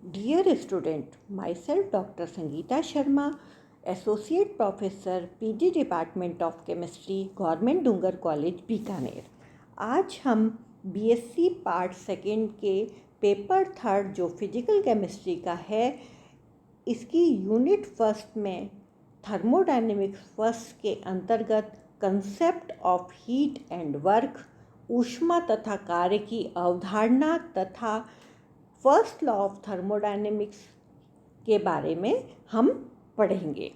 Dear student, myself Dr. Sangeeta Sharma, Associate Professor PG Department of Chemistry, Government Dungar college Bikaner. आज हम BSc part second के paper third जो physical chemistry का है, इसकी यूनिट फर्स्ट में थर्मोडायनेमिक्स फर्स्ट के अंतर्गत concept of heat and work, ऊष्मा तथा कार्य की अवधारणा तथा फर्स्ट लॉ ऑफ थर्मोडायनेमिक्स के बारे में हम पढ़ेंगे।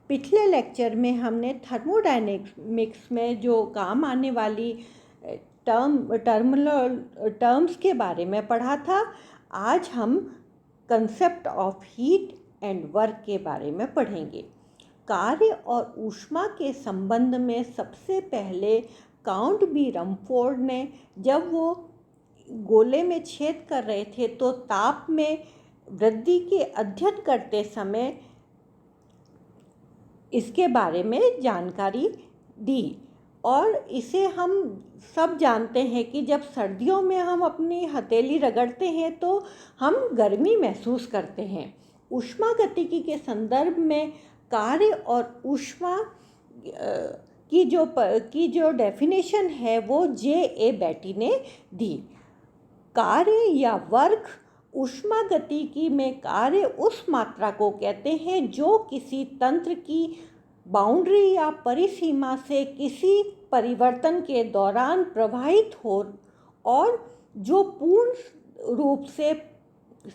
पिछले लेक्चर में हमने थर्मोडायनेमिक्स में जो काम आने वाली टर्म्स के बारे में पढ़ा था। आज हम concept of heat and work के बारे में पढ़ेंगे। कार्य और ऊष्मा के संबंध में सबसे पहले काउंट बी रमफोर्ड ने, जब वो गोले में छेद कर रहे थे तो ताप में वृद्धि के अध्ययन करते समय इसके बारे में जानकारी दी। और इसे हम सब जानते हैं कि जब सर्दियों में हम अपनी हथेली रगड़ते हैं तो हम गर्मी महसूस करते हैं। ऊष्मागतिकी के संदर्भ में कार्य और ऊष्मा की जो डेफिनेशन है वो जे.ए. बेटी ने दी। कार्य या वर्क ऊष्मागतिकी में कार्य उस मात्रा को कहते हैं जो किसी तंत्र की बाउंड्री या परिसीमा से किसी परिवर्तन के दौरान प्रवाहित हो और जो पूर्ण रूप से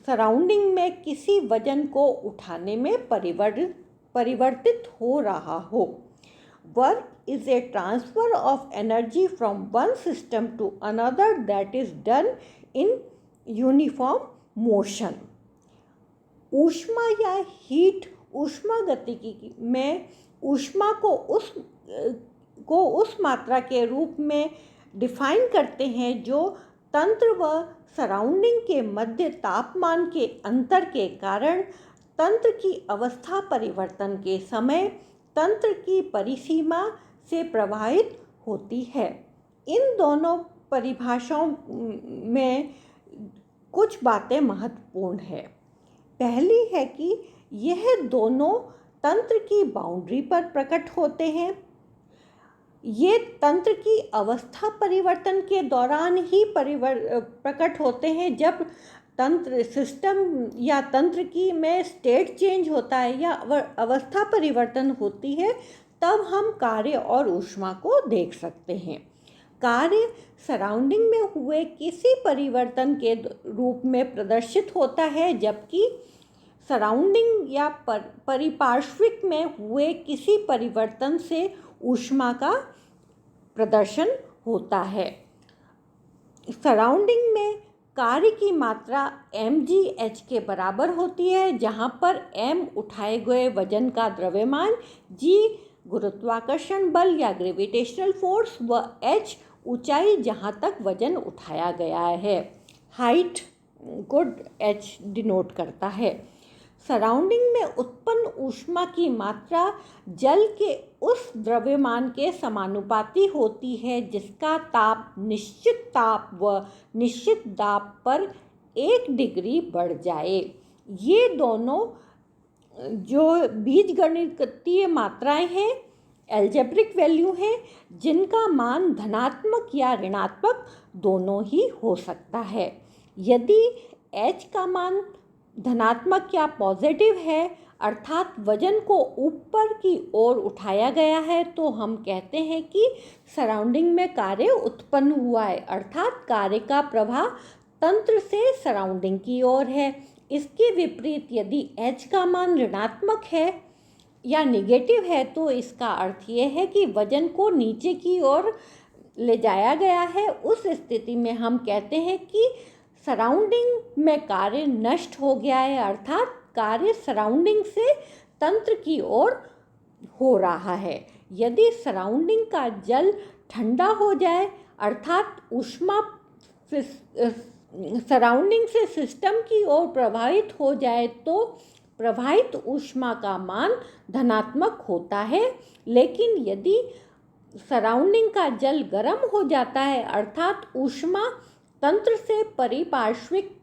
सराउंडिंग में किसी वजन को उठाने में परिवर्तित हो रहा हो। Work is a transfer of energy from one system to another that is done in uniform motion. ऊष्मा या हीट ऊष्मागतिकी में ऊष्मा को उस मात्रा के रूप में डिफाइन करते हैं जो तंत्र व सराउंडिंग के मध्य तापमान के अंतर के कारण तंत्र की अवस्था परिवर्तन के समय तंत्र की परिसीमा से प्रभावित होती है। इन दोनों परिभाषाओं में कुछ बातें महत्वपूर्ण है। पहली है कि यह दोनों तंत्र की बाउंड्री पर प्रकट होते हैं। ये तंत्र की अवस्था परिवर्तन के दौरान ही प्रकट होते हैं। जब तंत्र सिस्टम या तंत्र की में स्टेट चेंज होता है या अवस्था परिवर्तन होती है, तब हम कार्य और ऊष्मा को देख सकते हैं। कार्य सराउंडिंग में हुए किसी परिवर्तन के रूप में प्रदर्शित होता है, जबकि सराउंडिंग या परिपार्श्विक में हुए किसी परिवर्तन से ऊष्मा का प्रदर्शन होता है। सराउंडिंग में कार्य की मात्रा mgh के बराबर होती है, जहाँ पर m उठाए गए वजन का द्रव्यमान, g गुरुत्वाकर्षण बल या ग्रेविटेशनल फोर्स व h ऊंचाई जहाँ तक वजन उठाया गया है। हाइट को h डिनोट करता है। सराउंडिंग में उत्पन्न ऊष्मा की मात्रा जल के उस द्रव्यमान के समानुपाती होती है जिसका ताप निश्चित ताप व निश्चित दाब पर 1 डिग्री बढ़ जाए। ये दोनों जो बीजगणितीय मात्राएं हैं, एल्जेब्रिक वैल्यू हैं, जिनका मान धनात्मक या ऋणात्मक दोनों ही हो सकता है। यदि h का मान धनात्मक या पॉजिटिव है, अर्थात वजन को ऊपर की ओर उठाया गया है, तो हम कहते हैं कि सराउंडिंग में कार्य उत्पन्न हुआ है, अर्थात कार्य का प्रवाह तंत्र से सराउंडिंग की ओर है। इसके विपरीत यदि h का मान ऋणात्मक है या निगेटिव है, तो इसका अर्थ ये है कि वजन को नीचे की ओर ले जाया गया है। उस स्थिति में हम कहते हैं कि सराउंडिंग में कार्य नष्ट हो गया है, अर्थात कार्य सराउंडिंग से तंत्र की ओर हो रहा है। यदि सराउंडिंग का जल ठंडा हो जाए, अर्थात ऊष्मा सराउंडिंग से सिस्टम की ओर प्रवाहित हो जाए, तो प्रवाहित ऊष्मा का मान धनात्मक होता है। लेकिन यदि सराउंडिंग का जल गर्म हो जाता है, अर्थात ऊष्मा तंत्र से परिपार्श्विक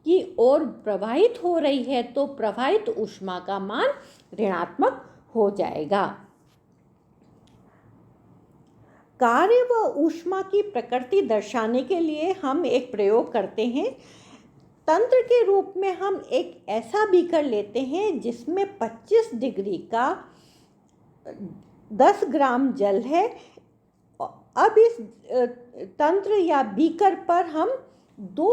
की ओर प्रवाहित हो रही है तो प्रवाहित ऊष्मा का मान ऋणात्मक हो जाएगा। कार्य व ऊष्मा की प्रकृति दर्शाने के लिए हम एक प्रयोग करते हैं। तंत्र के रूप में हम एक ऐसा बीकर लेते हैं जिसमें 25 डिग्री का 10 ग्राम जल है। अब इस तंत्र या बीकर पर हम 2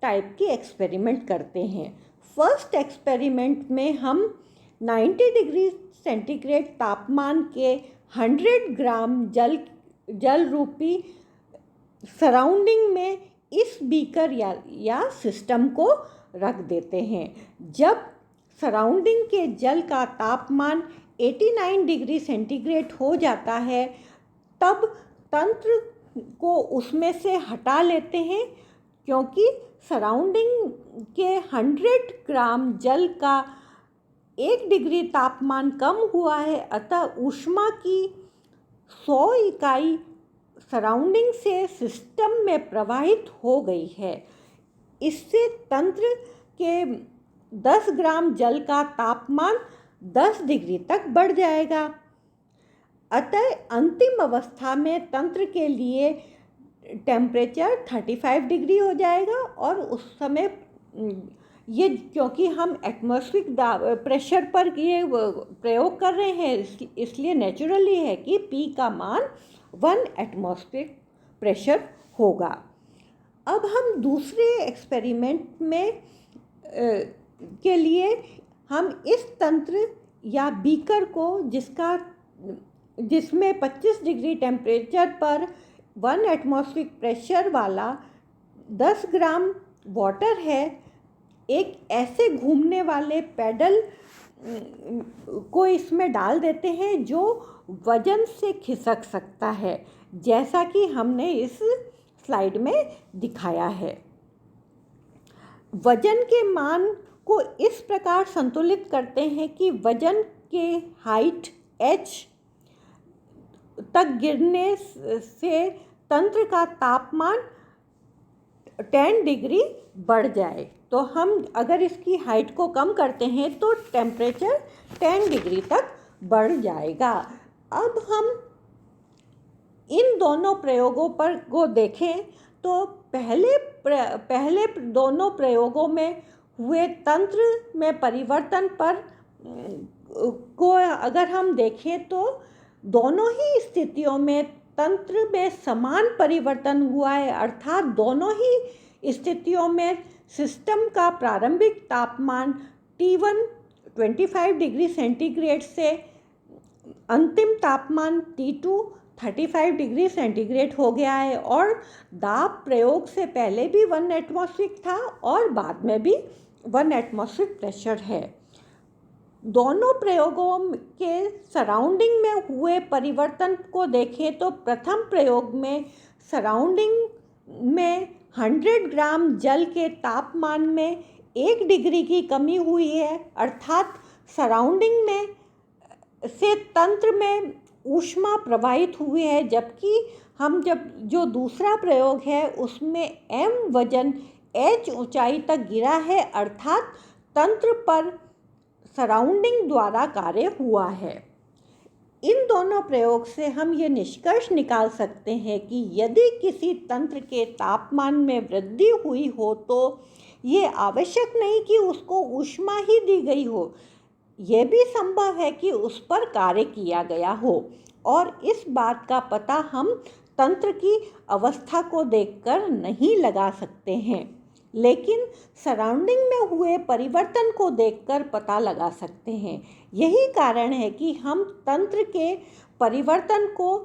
टाइप के एक्सपेरिमेंट करते हैं। फर्स्ट एक्सपेरिमेंट में हम 90 डिग्री सेंटीग्रेड तापमान के 100 ग्राम जल रूपी सराउंडिंग में इस बीकर या सिस्टम को रख देते हैं। जब सराउंडिंग के जल का तापमान 89 डिग्री सेंटीग्रेड हो जाता है तब तंत्र को उसमें से हटा लेते हैं, क्योंकि सराउंडिंग के 100 ग्राम जल का 1 डिग्री तापमान कम हुआ है, अतः ऊष्मा की 100 इकाई सराउंडिंग से सिस्टम में प्रवाहित हो गई है। इससे तंत्र के 10 ग्राम जल का तापमान 10 डिग्री तक बढ़ जाएगा। अतः अंतिम अवस्था में तंत्र के लिए टेम्परेचर 35 डिग्री हो जाएगा और उस समय ये, क्योंकि हम एटमॉस्फेरिक प्रेशर पर ये प्रयोग कर रहे हैं, इसलिए नेचुरली है कि P का मान 1 एटमॉस्फेरिक प्रेशर होगा। अब हम दूसरे एक्सपेरिमेंट में के लिए हम इस तंत्र या बीकर को जिसमें 25 डिग्री टेम्परेचर पर 1 एटमॉस्फेरिक प्रेशर वाला 10 ग्राम वाटर है, एक ऐसे घूमने वाले पैडल को इसमें डाल देते हैं जो वजन से खिसक सकता है, जैसा कि हमने इस स्लाइड में दिखाया है। वजन के मान को इस प्रकार संतुलित करते हैं कि वजन के हाइट h तक गिरने से तंत्र का तापमान 10 डिग्री बढ़ जाए। तो हम अगर इसकी हाइट को कम करते हैं तो टेम्परेचर 10 डिग्री तक बढ़ जाएगा। अब हम इन दोनों प्रयोगों पर को देखें तो पहले दोनों प्रयोगों में हुए तंत्र में परिवर्तन पर को अगर हम देखें तो दोनों ही स्थितियों में तंत्र में समान परिवर्तन हुआ है, अर्थात दोनों ही स्थितियों में सिस्टम का प्रारंभिक तापमान T1 25 डिग्री सेंटीग्रेड से अंतिम तापमान T2 35 डिग्री सेंटीग्रेड हो गया है और दाब प्रयोग से पहले भी 1 एटमॉस्फेरिक था और बाद में भी 1 एटमॉस्फेरिक प्रेशर है। दोनों प्रयोगों के सराउंडिंग में हुए परिवर्तन को देखें तो प्रथम प्रयोग में सराउंडिंग में 100 ग्राम जल के तापमान में 1 डिग्री की कमी हुई है, अर्थात सराउंडिंग में से तंत्र में ऊष्मा प्रवाहित हुई है, जबकि जो दूसरा प्रयोग है उसमें m वजन h ऊंचाई तक गिरा है, अर्थात तंत्र पर सराउंडिंग द्वारा कार्य हुआ है। इन दोनों प्रयोग से हम ये निष्कर्ष निकाल सकते हैं कि यदि किसी तंत्र के तापमान में वृद्धि हुई हो तो ये आवश्यक नहीं कि उसको ऊष्मा ही दी गई हो, यह भी संभव है कि उस पर कार्य किया गया हो, और इस बात का पता हम तंत्र की अवस्था को देखकर नहीं लगा सकते हैं, लेकिन सराउंडिंग में हुए परिवर्तन को देखकर पता लगा सकते हैं। यही कारण है कि हम तंत्र के परिवर्तन को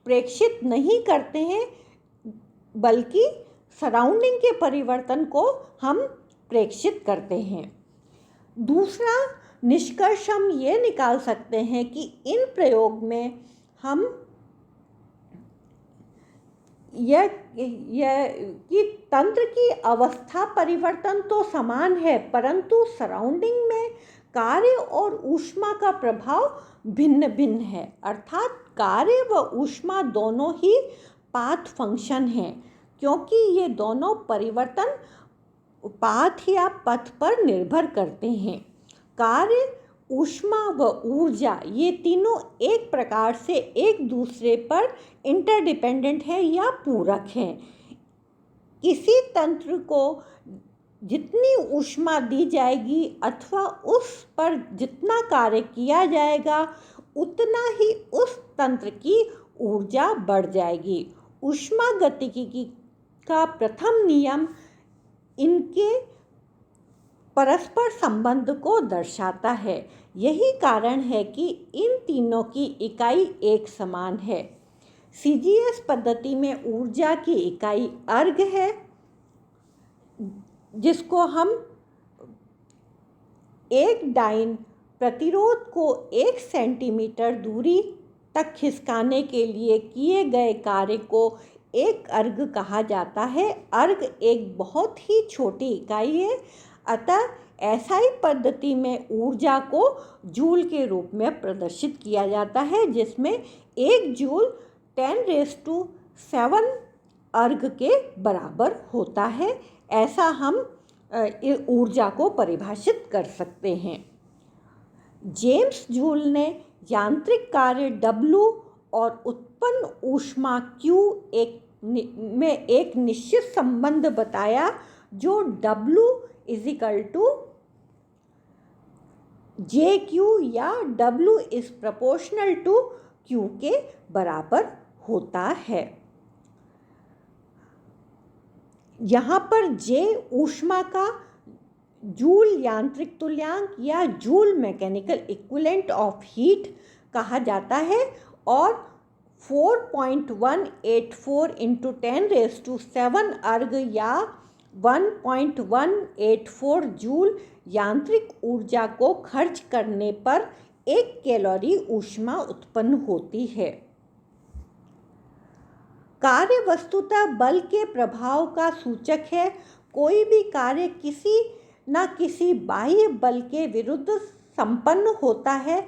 प्रेक्षित नहीं करते हैं, बल्कि सराउंडिंग के परिवर्तन को हम प्रेक्षित करते हैं। दूसरा निष्कर्ष हम ये निकाल सकते हैं कि इन प्रयोग में हम यह कि तंत्र की अवस्था परिवर्तन तो समान है, परंतु सराउंडिंग में कार्य और ऊष्मा का प्रभाव भिन्न भिन्न है, अर्थात कार्य व ऊष्मा दोनों ही पाथ फंक्शन हैं, क्योंकि ये दोनों परिवर्तन पाथ या पथ पर निर्भर करते हैं। कार्य, ऊष्मा व ऊर्जा ये तीनों एक प्रकार से एक दूसरे पर इंटरडिपेंडेंट है या पूरक हैं। किसी तंत्र को जितनी ऊष्मा दी जाएगी अथवा उस पर जितना कार्य किया जाएगा उतना ही उस तंत्र की ऊर्जा बढ़ जाएगी। ऊष्मागतिकी का प्रथम नियम इनके परस्पर संबंध को दर्शाता है। यही कारण है कि इन तीनों की इकाई एक समान है। सीजीएस पद्धति में ऊर्जा की इकाई अर्घ है, जिसको हम एक डाइन प्रतिरोध को 1 सेंटीमीटर दूरी तक खिसकाने के लिए किए गए कार्य को एक अर्घ कहा जाता है। अर्घ एक बहुत ही छोटी इकाई है, अतः एसआई पद्धति में ऊर्जा को जूल के रूप में प्रदर्शित किया जाता है, जिसमें 1 जूल 10⁷ अर्घ के बराबर होता है। ऐसा हम ऊर्जा को परिभाषित कर सकते हैं। जेम्स जूल ने यांत्रिक कार्य W और उत्पन्न ऊष्मा Q में एक निश्चित संबंध बताया, जो W = JQ या W = Q के बराबर होता है। यहाँ पर J ऊष्मा का जूल यांत्रिक तुल्यांक या joule mechanical equivalent of heat कहा जाता है और 4.184 × 10⁷ अर्घ या 1.184 जूल यांत्रिक ऊर्जा को खर्च करने पर 1 कैलोरी ऊष्मा उत्पन्न होती है। कार्य वस्तुतः बल के प्रभाव का सूचक है। कोई भी कार्य किसी न किसी बाह्य बल के विरुद्ध संपन्न होता है।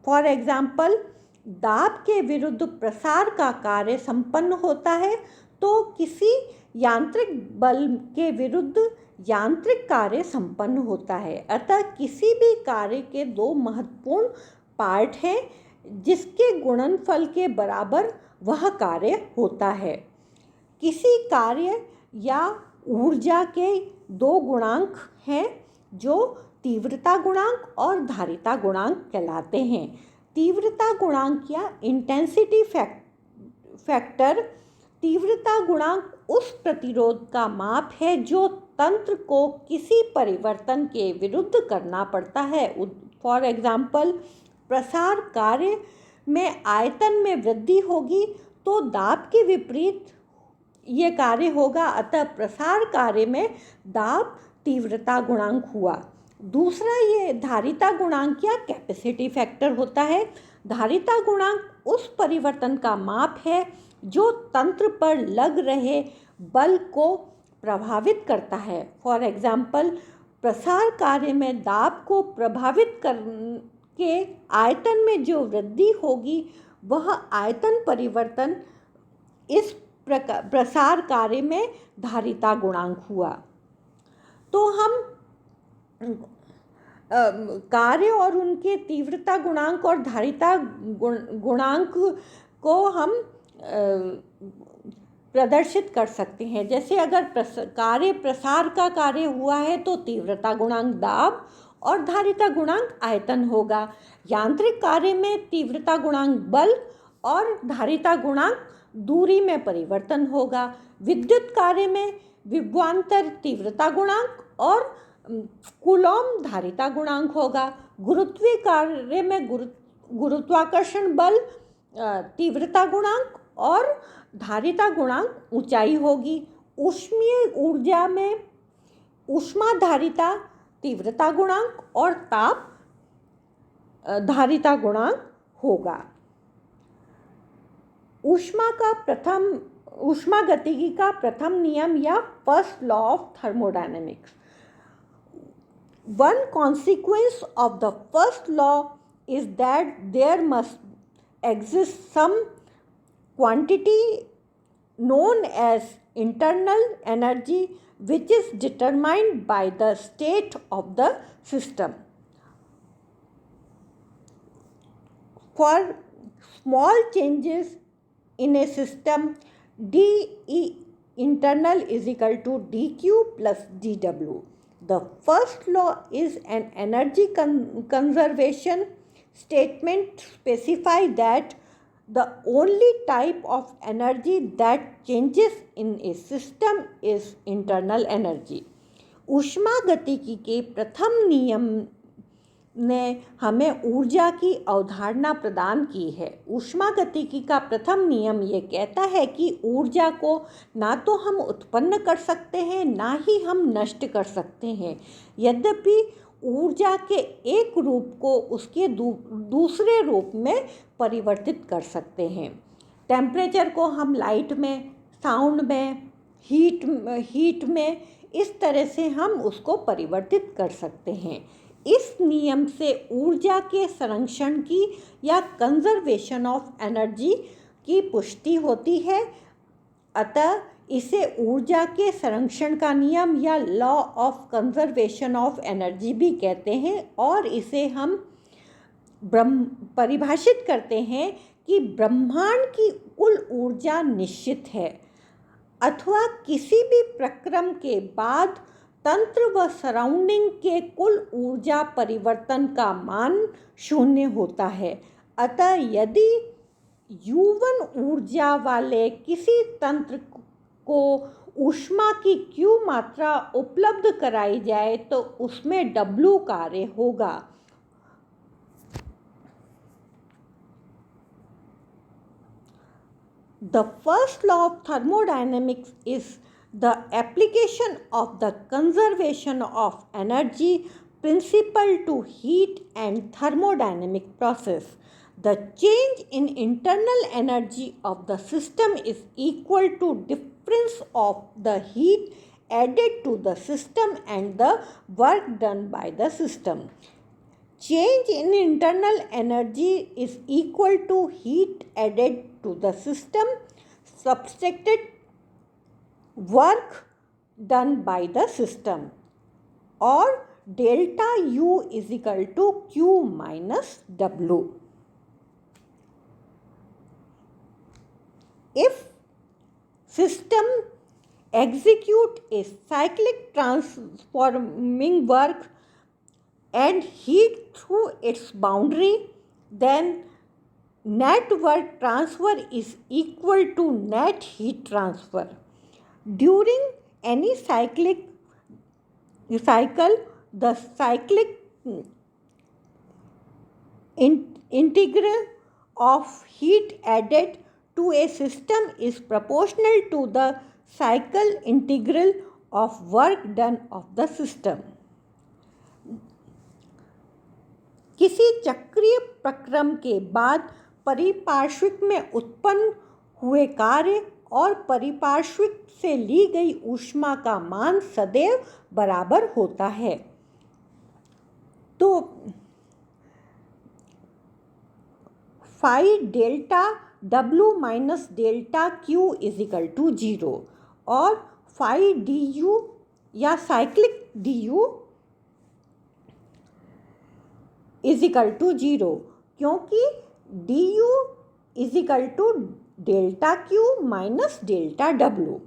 फॉर एग्जाम्पल, दाब के विरुद्ध प्रसार का कार्य संपन्न होता है, तो किसी यांत्रिक बल के विरुद्ध यांत्रिक कार्य संपन्न होता है। अतः किसी भी कार्य के 2 महत्वपूर्ण पार्ट हैं, जिसके गुणनफल के बराबर वह कार्य होता है। किसी कार्य या ऊर्जा के 2 गुणांक हैं, जो तीव्रता गुणांक और धारिता गुणांक कहलाते हैं। तीव्रता गुणांक या इंटेंसिटी फैक्टर तीव्रता गुणांक उस प्रतिरोध का माप है जो तंत्र को किसी परिवर्तन के विरुद्ध करना पड़ता है। फॉर एग्जाम्पल, प्रसार कार्य में आयतन में वृद्धि होगी तो दाब के विपरीत ये कार्य होगा, अतः प्रसार कार्य में दाब तीव्रता गुणांक हुआ। दूसरा ये धारिता गुणांक या कैपेसिटी फैक्टर होता है। धारिता गुणांक उस परिवर्तन का माप है जो तंत्र पर लग रहे बल को प्रभावित करता है। फॉर एग्जाम्पल, प्रसार कार्य में दाब को प्रभावित करके आयतन में जो वृद्धि होगी वह आयतन परिवर्तन इस प्रसार कार्य में धारिता गुणांक हुआ। तो हम कार्य और उनके तीव्रता गुणांक और धारिता गुणांक को हम प्रदर्शित कर सकते हैं। जैसे अगर कार्य प्रसार का कार्य हुआ है तो तीव्रता गुणांक दाब और धारिता गुणांक आयतन होगा। यांत्रिक कार्य में तीव्रता गुणांक बल और धारिता गुणांक दूरी में परिवर्तन होगा। विद्युत कार्य में विभवांतर तीव्रता गुणांक और कूलॉम धारिता गुणांक होगा। गुरुत्वीय कार्य में गुरुत्वाकर्षण बल तीव्रता गुणांक और धारिता गुणांक ऊंचाई होगी। ऊष्मीय ऊर्जा में ऊष्मा धारिता तीव्रता गुणांक और ताप धारिता गुणांक होगा। ऊष्मागतिकी का प्रथम नियम या first law of thermodynamics. One consequence of the first law is that there must exist some quantity known as internal energy which is determined by the state of the system. For small changes in a system, dE internal is equal to dQ plus dW. The first law is an energy conservation statement specify that the only type of energy that changes in a system is internal energy. ऊष्मागतिकी के प्रथम नियम ने हमें ऊर्जा की अवधारणा प्रदान की है। ऊष्मागतिकी का प्रथम नियम ये कहता है कि ऊर्जा को ना तो हम उत्पन्न कर सकते हैं ना ही हम नष्ट कर सकते हैं। यद्यपि ऊर्जा के एक रूप को उसके दूसरे रूप में परिवर्तित कर सकते हैं। टेम्परेचर को हम लाइट में, साउंड में, हीट में, इस तरह से हम उसको परिवर्तित कर सकते हैं। इस नियम से ऊर्जा के संरक्षण की या कंजर्वेशन ऑफ एनर्जी की पुष्टि होती है। अतः इसे ऊर्जा के संरक्षण का नियम या law of conservation of energy भी कहते हैं और इसे हम परिभाषित करते हैं कि ब्रह्मांड की कुल ऊर्जा निश्चित है अथवा किसी भी प्रक्रम के बाद तंत्र व सराउंडिंग के कुल ऊर्जा परिवर्तन का मान शून्य होता है। अतः यदि U1 ऊर्जा वाले किसी तंत्र को ऊष्मा की Q मात्रा उपलब्ध कराई जाए तो उसमें W कार्य होगा। The first law of thermodynamics is the application of the conservation of energy principle to heat and thermodynamic process. The change in internal energy of the system is equal to difference of the heat added to the system and the work done by the system. Change in internal energy is equal to heat added to the system subtracted work done by the system, or delta U is equal to Q minus W. If system execute a cyclic transforming work and heat through its boundary, then net work transfer is equal to net heat transfer. During any cycle, the cyclic integral of heat added to a system is proportional to the cycle integral of work done of the system. किसी चक्रीय प्रक्रम के बाद परिपार्श्विक में उत्पन्न हुए कार्य और परिपार्श्विक से ली गई ऊष्मा का मान सदैव बराबर होता है। तो phi delta W minus delta Q is equal to 0 और फाई DU या cyclic DU is equal to 0 क्योंकि DU is equal to delta Q minus delta W।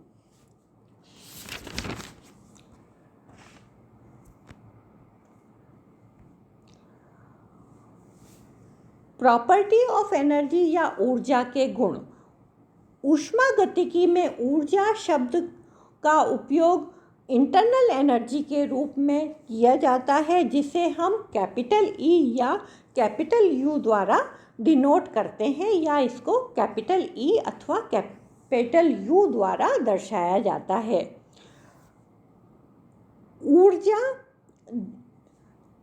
Property of energy या ऊर्जा के गुण। ऊष्मागतिकी में ऊर्जा शब्द का उपयोग इंटरनल एनर्जी के रूप में किया जाता है जिसे हम कैपिटल E या कैपिटल U द्वारा डिनोट करते हैं या इसको कैपिटल E अथवा कैपिटल U द्वारा दर्शाया जाता है। ऊर्जा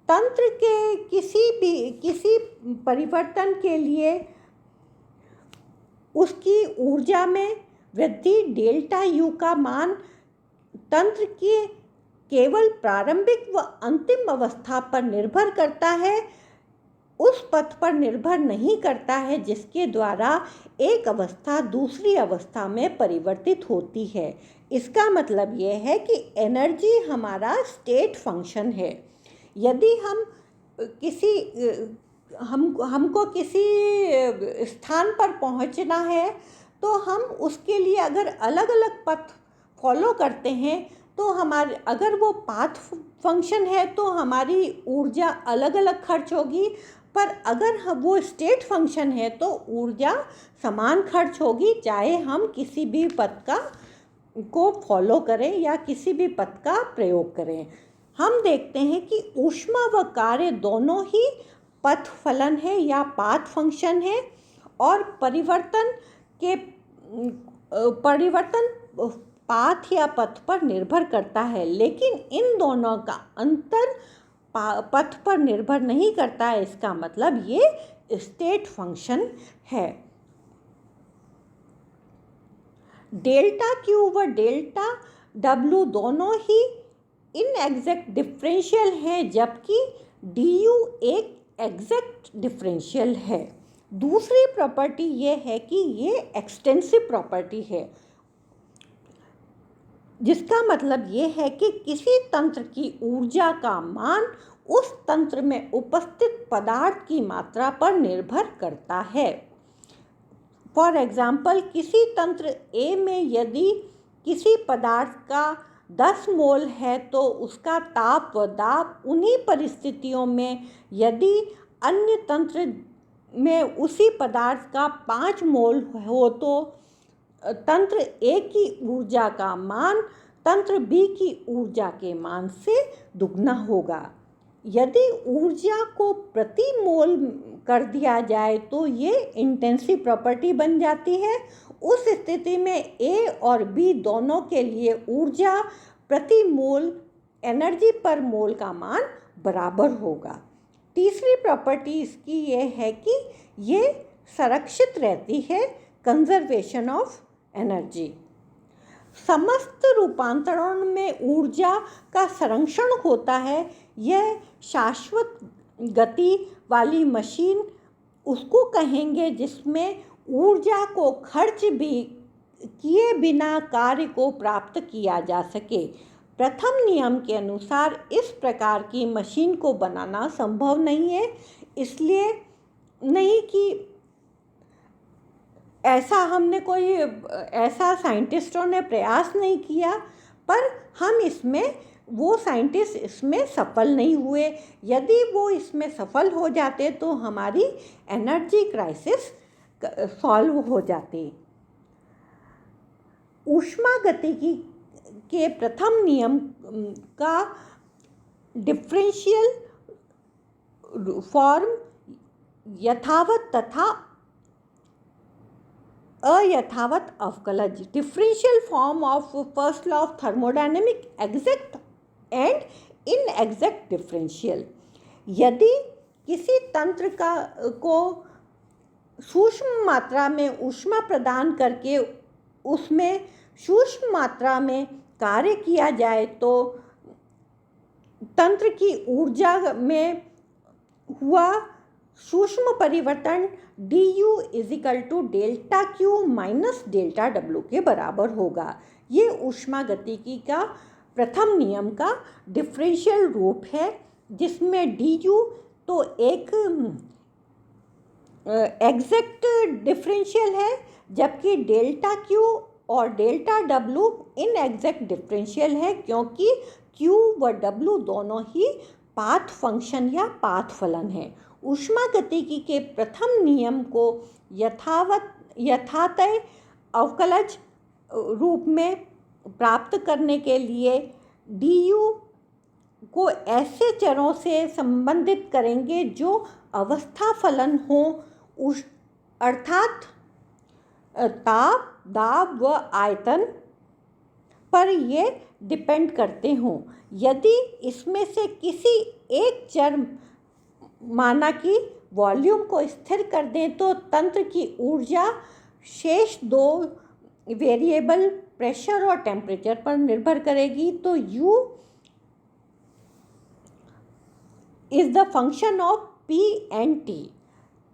तंत्र के किसी परिवर्तन के लिए उसकी ऊर्जा में वृद्धि डेल्टा U का मान तंत्र के केवल प्रारंभिक व अंतिम अवस्था पर निर्भर करता है। उस पथ पर निर्भर नहीं करता है जिसके द्वारा एक अवस्था दूसरी अवस्था में परिवर्तित होती है। इसका मतलब ये है कि एनर्जी हमारा स्टेट फंक्शन है। यदि हमको किसी स्थान पर पहुंचना है तो हम उसके लिए अगर अलग अलग पथ फॉलो करते हैं तो अगर वो पाथ फंक्शन है तो हमारी ऊर्जा अलग अलग खर्च होगी, पर अगर वो स्टेट फंक्शन है तो ऊर्जा समान खर्च होगी, चाहे हम किसी भी पथ को फॉलो करें या किसी भी पथ का प्रयोग करें। हम देखते हैं कि ऊष्मा व कार्य दोनों ही पथ फलन है या पाथ फंक्शन है, और परिवर्तन पाथ या पथ पर निर्भर करता है, लेकिन इन दोनों का अंतर पथ पर निर्भर नहीं करता है। इसका मतलब ये स्टेट फंक्शन है। डेल्टा क्यू व डेल्टा डब्ल्यू दोनों ही इनएग्जैक्ट डिफरेंशियल हैं, जबकि डी यू एक एग्जैक्ट डिफरेंशियल है। दूसरी प्रॉपर्टी ये है कि ये एक्सटेंसिव प्रॉपर्टी है, जिसका मतलब ये है कि किसी तंत्र की ऊर्जा का मान उस तंत्र में उपस्थित पदार्थ की मात्रा पर निर्भर करता है। फॉर एग्जाम्पल, किसी तंत्र ए में यदि किसी पदार्थ का 10 मोल है तो उसका ताप व दाब उन्हीं परिस्थितियों में यदि अन्य तंत्र में उसी पदार्थ का 5 मोल हो तो तंत्र ए की ऊर्जा का मान तंत्र बी की ऊर्जा के मान से दुगना होगा। यदि ऊर्जा को प्रति मोल कर दिया जाए तो ये इंटेंसिव प्रॉपर्टी बन जाती है। उस स्थिति में ए और बी दोनों के लिए ऊर्जा प्रति मोल एनर्जी पर मोल का मान बराबर होगा। तीसरी प्रॉपर्टी इसकी ये है कि ये संरक्षित रहती है, कंजर्वेशन ऑफ एनर्जी। समस्त रूपांतरण में ऊर्जा का संरक्षण होता है। यह शाश्वत गति वाली मशीन उसको कहेंगे जिसमें ऊर्जा को खर्च भी किए बिना कार्य को प्राप्त किया जा सके। प्रथम नियम के अनुसार इस प्रकार की मशीन को बनाना संभव नहीं है, इसलिए नहीं कि ऐसा साइंटिस्टों ने प्रयास नहीं किया, पर वो साइंटिस्ट इसमें सफल नहीं हुए। यदि वो इसमें सफल हो जाते तो हमारी एनर्जी क्राइसिस सॉल्व हो जाती। ऊष्मागतिकी के प्रथम नियम का डिफरेंशियल फॉर्म यथावत तथा अयथावत अवकलज। Differential form of first law of thermodynamic exact and inexact differential. यदि किसी तंत्र को सूक्ष्म मात्रा में ऊष्मा प्रदान करके उसमें सूक्ष्म मात्रा में कार्य किया जाए तो तंत्र की ऊर्जा में हुआ सूक्ष्म परिवर्तन D U is equal to delta Q minus delta W के बराबर होगा। ये ऊष्मागतिकी का प्रथम नियम का डिफरेंशियल रूप है, जिसमें डी यू तो एक एग्जैक्ट डिफरेंशियल है, जबकि डेल्टा क्यू और डेल्टा डब्ल्यू इनएग्जैक्ट डिफरेंशियल है, क्योंकि क्यू व डब्ल्यू दोनों ही पाथ फंक्शन या पाथ फलन है। ऊष्मागतिकी के प्रथम नियम को यथातय अवकलज रूप में प्राप्त करने के लिए डी यू को ऐसे चरों से संबंधित करेंगे जो अवस्था फलन हो, अर्थात ताप, दाब व आयतन पर ये डिपेंड करते हों। यदि इसमें से किसी एक चर माना कि वॉल्यूम को स्थिर कर दें तो तंत्र की ऊर्जा शेष दो वेरिएबल प्रेशर और टेम्परेचर पर निर्भर करेगी। तो U is the function of P and T।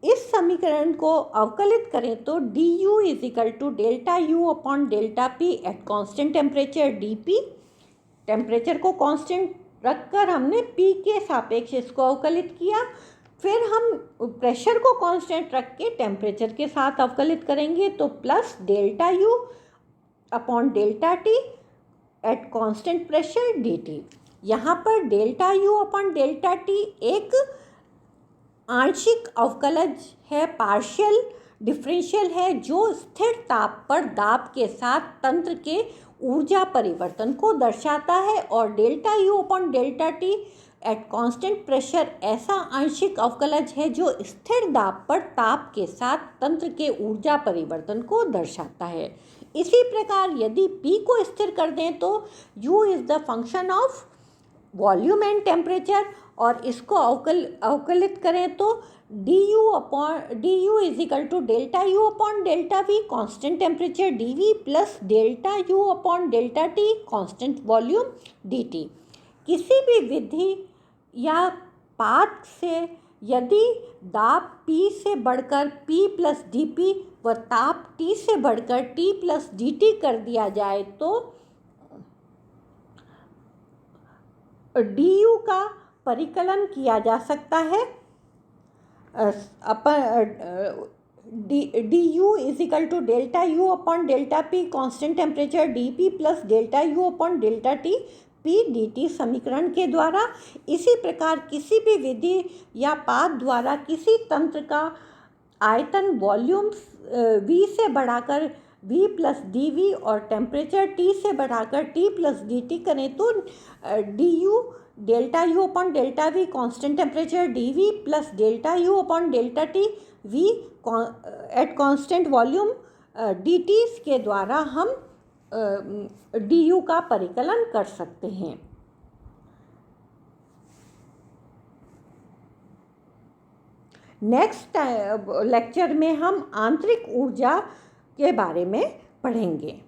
इस समीकरण को अवकलित करें तो du is equal to delta U upon delta P at constant temperature dp। Temperature को कांस्टेंट रखकर हमने p के सापेक्ष इसको अवकलित किया, फिर हम प्रेशर को कांस्टेंट रख के टेम्परेचर के साथ अवकलित करेंगे तो plus delta U upon delta T at constant pressure dt। यहाँ पर delta U upon delta T एक आंशिक अवकलज है, पार्शियल डिफरेंशियल है, जो स्थिर ताप पर दाब के साथ तंत्र के ऊर्जा परिवर्तन को दर्शाता है, और delta U upon delta T at constant pressure ऐसा आंशिक अवकलज है जो स्थिर दाब पर ताप के साथ तंत्र के ऊर्जा परिवर्तन को दर्शाता है। इसी प्रकार यदि P को स्थिर कर दें तो U is the function of volume and temperature, और इसको अवकलित करें तो du is equal to delta U upon delta V constant temperature dv plus delta U upon delta T constant volume dt। किसी भी विधि या पाथ से यदि दाब P से बढ़कर P प्लस dP व ताप T से बढ़कर T प्लस dt कर दिया जाए तो du का परिकलन किया जा सकता है। du is equal to delta U upon delta P constant temperature dp plus delta U upon delta T p dt समीकरण के द्वारा। इसी प्रकार किसी भी विधि या पाथ द्वारा किसी तंत्र का आयतन वॉल्यूम v से बढ़ाकर v प्लस dv और टेम्परेचर T से बढ़ाकर T प्लस dt करें तो du delta U upon delta V constant temperature dv plus delta U upon delta T v at constant volume dt के द्वारा हम du का परिकलन कर सकते हैं। नेक्स्ट लेक्चर में हम आंतरिक ऊर्जा के बारे में पढ़ेंगे।